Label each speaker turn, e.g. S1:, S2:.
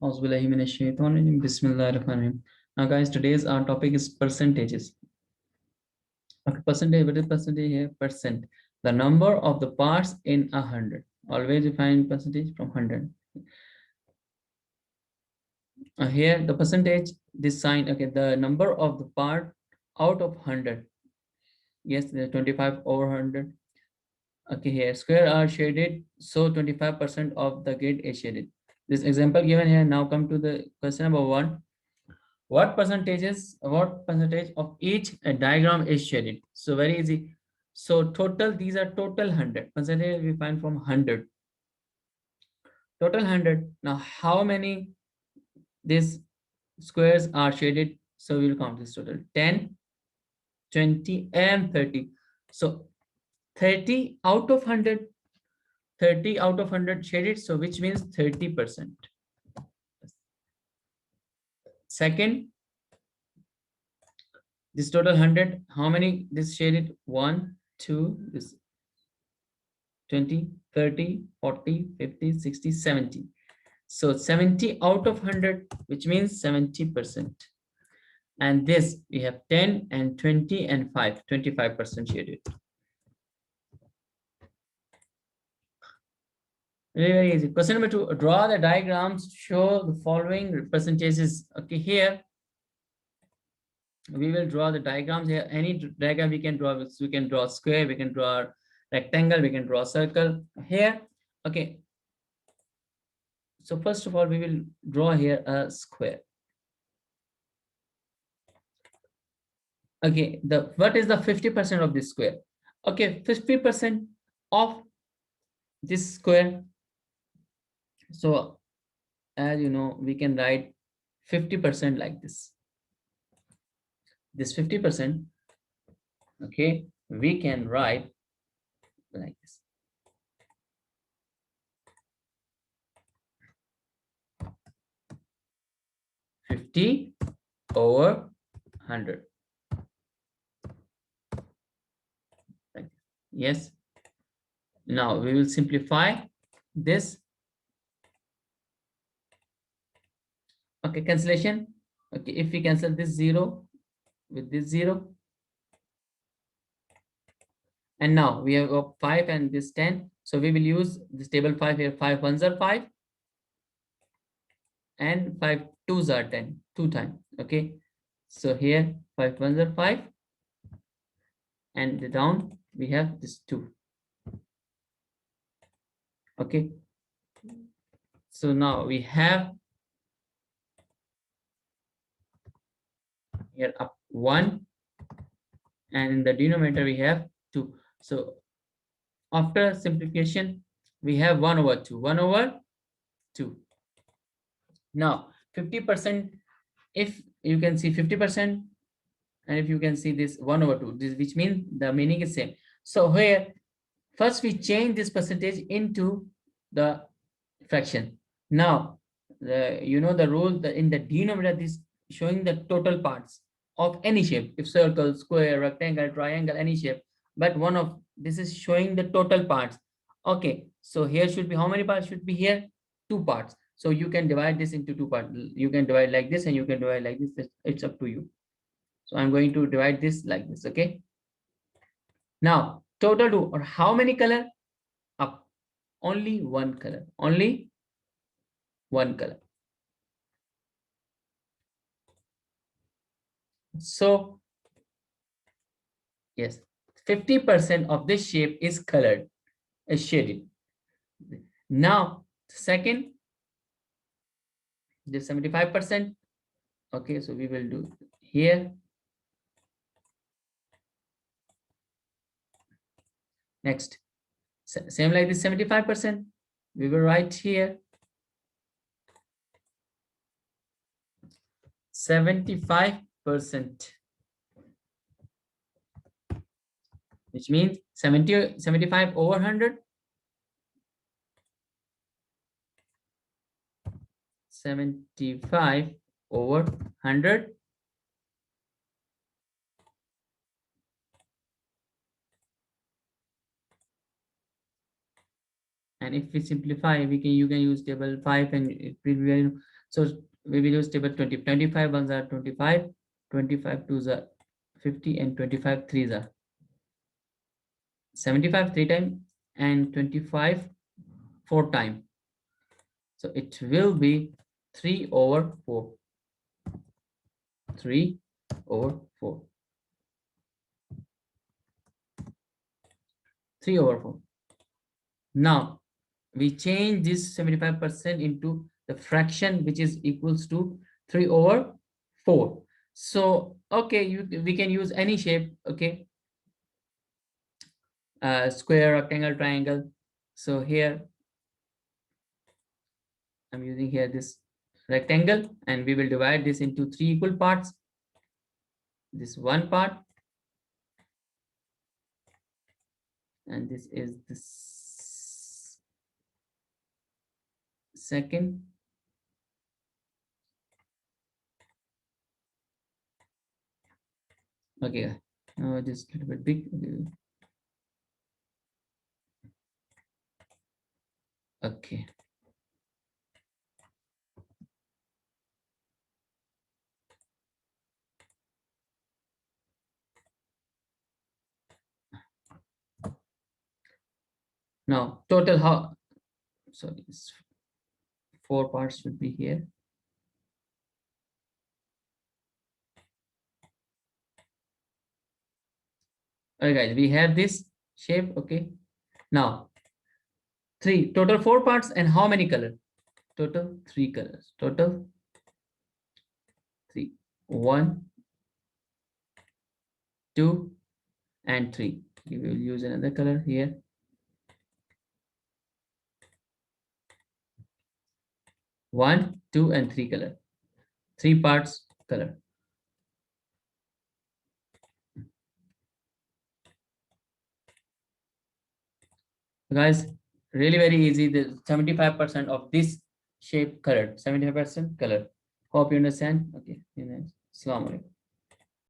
S1: Bismillahirrahmanirrahim. Now, guys, today's our topic is percentages. Okay, percentage. What is percentage here? Percent. The number of the parts in 100. Always define percentage from 100. Here, the percentage. This sign. Okay, the number of the part out of 100. Yes, the 25 over 100. Okay, here square are shaded, so 25% of the grid is shaded. This example given here. Now come to the question number 1. What percentage of each diagram is shaded? So very easy. So total, these are total 100. Percentage we find from 100. Total 100. Now how many these squares are shaded? So we will count this total. 10, 20, and 30. So 30 out of 100. 30 out of 100 shaded. So which means 30%. Second, this total 100, how many this shaded? 1, 2, this 20, 30, 40, 50, 60, 70. So 70 out of 100, which means 70%. And this, we have 10 and 20 and 5, 25% shaded. Very, very easy. Question number 2, draw the diagrams to show the following percentages. Okay, here we will draw the diagrams here. Any diagram we can draw. We can draw square, we can draw rectangle, we can draw circle here. Okay. So first of all, we will draw here a square. Okay, what is the 50% of this square? Okay, 50% of this square. So as you know, we can write 50% like this. This 50%, okay, we can write like this. $50 over 100. Like this. Yes. Now we will simplify this. Okay, cancellation. Okay, if we cancel this 0 with this 0, and now we have got 5 and this 10, so we will use this table 5 here. 5 ones are 5 and 5 twos are 10, 2 times. Okay, so here 5 ones are 5 and the down we have this 2. Okay, so now we have here up 1 and in the denominator we have 2. So after simplification we have 1 over 2, 1 over 2. Now 50%, if you can see 50%, and if you can see this 1 over 2, this, which means the meaning is same. So here first we change this percentage into the fraction. Now you know the rule that in the denominator this showing the total parts of any shape, if circle, square, rectangle, triangle, any shape, but one of this is showing the total parts. Okay, so here should be how many parts should be here? 2 parts. So you can divide this into 2 parts. You can divide like this and you can divide like this. It's up to you. So I'm going to divide this like this. Okay, now total 2, or how many color? Up, only one color, only one color. So yes, 50% of this shape is colored, is shaded. Now second, this 75%. Okay, so we will do here. Next, same like this 75%. We will write here 75%, which means 75 over 100. 75 over 100. And if we simplify, you can use table 5 and it will be So we will use table 20. 25 ones are 25, 25 twos are 50, and 25 threes are 75 three times, and 25 four times. So it will be 3 over 4. 3 over 4. 3 over 4. Now we change this 75% into the fraction, which is equals to 3 over 4. So okay, we can use any shape. Okay, square, rectangle, triangle. So here I'm using here this rectangle, and we will divide this into 3 equal parts. This one part, and this is this second. Okay, now just a little bit big. Okay. Now total how, sorry, 4 parts should be here. Okay guys, we have this shape. Okay, now 3 total 4 parts, and how many color? Total 3 colors. Total 3. 1, 2, and 3. We will use another color here. 1, 2, and 3 color. 3 parts color. Guys, really very easy. The 75% of this shape colored. 75% color. Hope you understand. Okay. Assalamu alaikum.